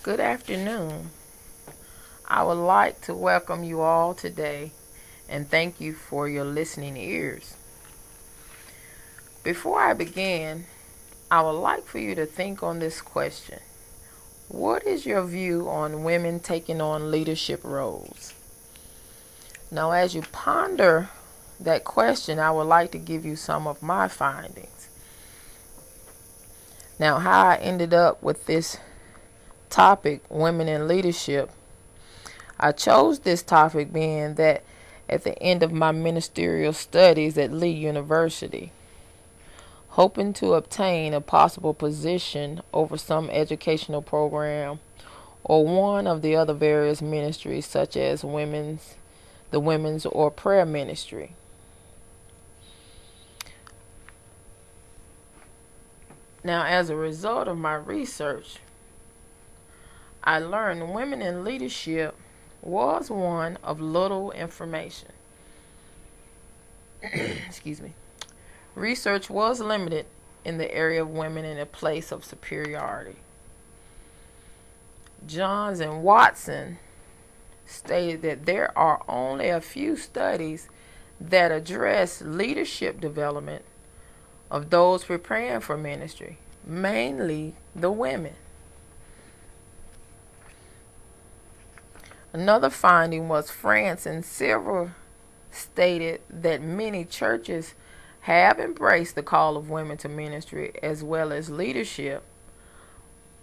Good afternoon. I would like to welcome you all today and thank you for your listening ears. Before I begin, I would like for you to think on this question. What is your view on women taking on leadership roles? Now, as you ponder that question, I would like to give you some of my findings. Now, how I ended up with this topic, women in leadership, I chose this topic being that at the end of my ministerial studies at Lee University, hoping to obtain a possible position over some educational program or one of the other various ministries such as the women's or prayer ministry. Now, as a result of my research, I learned women in leadership was one of little information. Excuse me. Research was limited in the area of women in a place of superiority. Johns and Watson stated that there are only a few studies that address leadership development of those preparing for ministry, mainly the women. Another finding was France and several stated that many churches have embraced the call of women to ministry as well as leadership,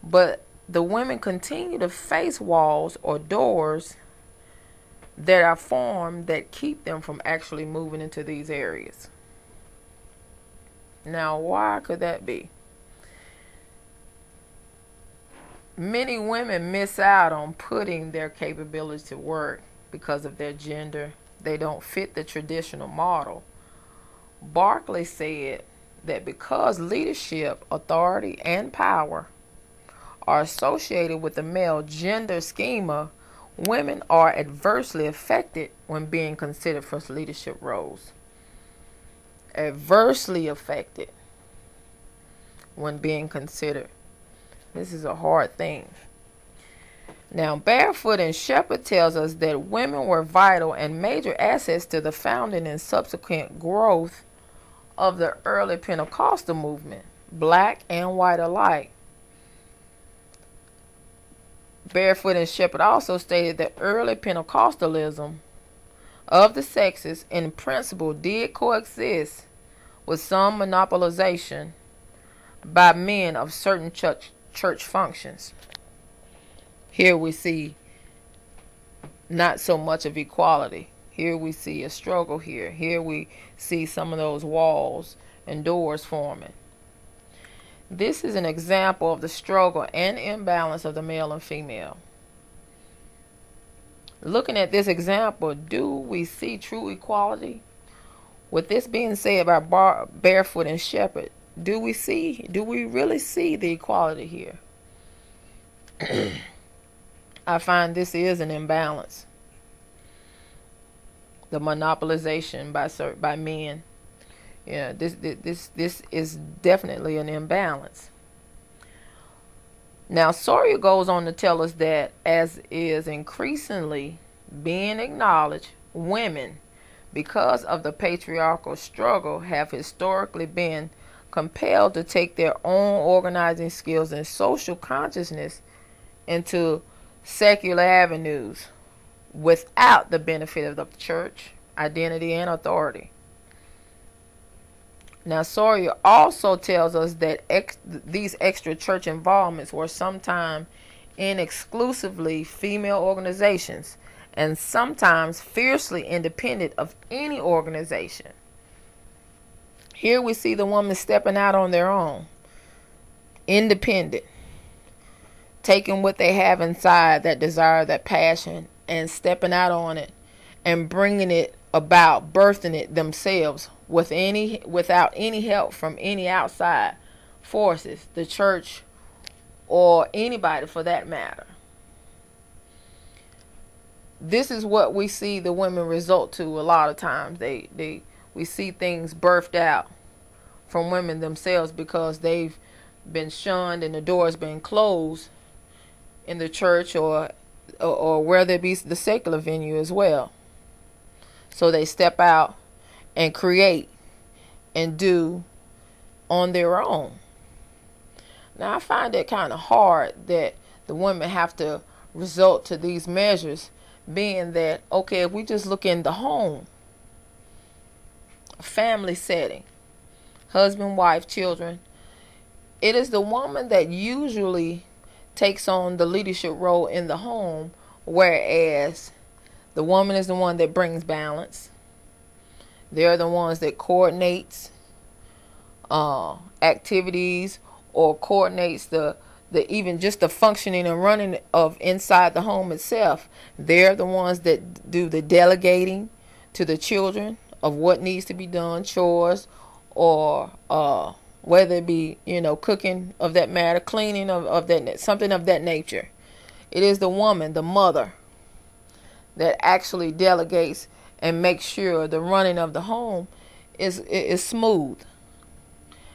but the women continue to face walls or doors that are formed that keep them from actually moving into these areas. Now, why could that be? Many women miss out on putting their capabilities to work because of their gender. They don't fit the traditional model. Barclay said that because leadership, authority, and power are associated with the male gender schema, women are adversely affected when being considered for leadership roles. Adversely affected when being considered. This is a hard thing. Now, Barefoot and Shepherd tells us that women were vital and major assets to the founding and subsequent growth of the early Pentecostal movement, black and white alike. Barefoot and Shepherd also stated that early Pentecostalism of the sexes in principle did coexist with some monopolization by men of certain church functions. Here we see not so much of equality. Here we see a struggle here. Here we see some of those walls and doors forming. This is an example of the struggle and imbalance of the male and female. Looking at this example, do we see true equality? With this being said by Barefoot and Shepherd, do we really see the equality here? I find this is an imbalance. The monopolization by men. Yeah, this is definitely an imbalance. Now, Sawyer goes on to tell us that as is increasingly being acknowledged, women, because of the patriarchal struggle, have historically been compelled to take their own organizing skills and social consciousness into secular avenues without the benefit of the church, identity, and authority. Now, Sawyer also tells us that these extra church involvements were sometimes in exclusively female organizations and sometimes fiercely independent of any organization. Here we see the woman stepping out on their own, independent, taking what they have inside, that desire, that passion, and stepping out on it and bringing it about, birthing it themselves without any help from any outside forces, the church or anybody for that matter. This is what we see the women result to a lot of times. We see things birthed out from women themselves because they've been shunned and the door's been closed in the church or where there be the secular venue as well. So they step out and create and do on their own. Now I find it kind of hard that the women have to resort to these measures, being that, okay, if we just look in the home, a family setting, husband, wife, children, it is the woman that usually takes on the leadership role in the home, whereas the woman is the one that brings balance. They're the ones that coordinates activities, or coordinates the even just the functioning and running of inside the home itself. They're the ones that do the delegating to the children of what needs to be done, chores, or whether it be, cooking of that matter, cleaning of that, something of that nature. It is the woman, the mother, that actually delegates and makes sure the running of the home is smooth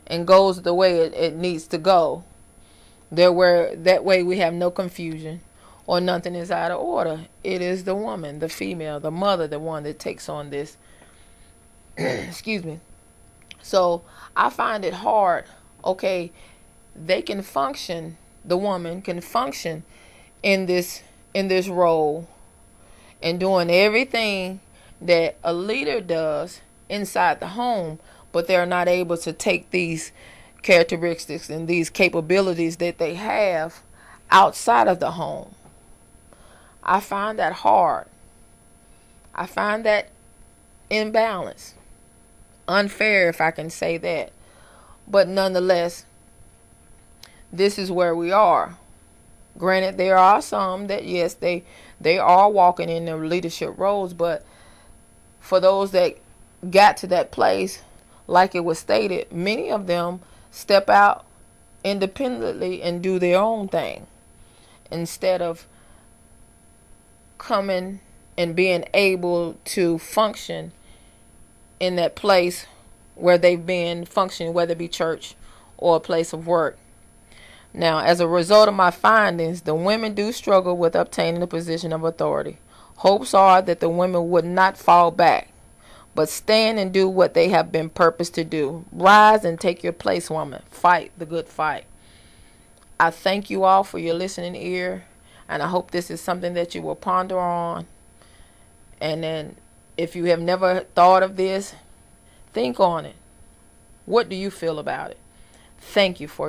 and goes the way it needs to go. That way we have no confusion or nothing is out of order. It is the woman, the female, the mother, the one that takes on this. Excuse me. So I find it hard. Okay, they can function. The woman can function in this role and doing everything that a leader does inside the home, but they're not able to take these characteristics and these capabilities that they have outside of the home. I find that hard. I find that imbalance. Unfair, if I can say that. But nonetheless, this is where we are. Granted, there are some that, yes, they are walking in their leadership roles, but for those that got to that place, like it was stated, many of them step out independently and do their own thing instead of coming and being able to function in that place where they've been functioning, whether it be church or a place of work. Now, as a result of my findings, the women do struggle with obtaining a position of authority. Hopes are that the women would not fall back, but stand and do what they have been purposed to do. Rise and take your place, woman. Fight the good fight. I thank you all for your listening ear, and I hope this is something that you will ponder on. And then, if you have never thought of this, think on it. What do you feel about it? Thank you for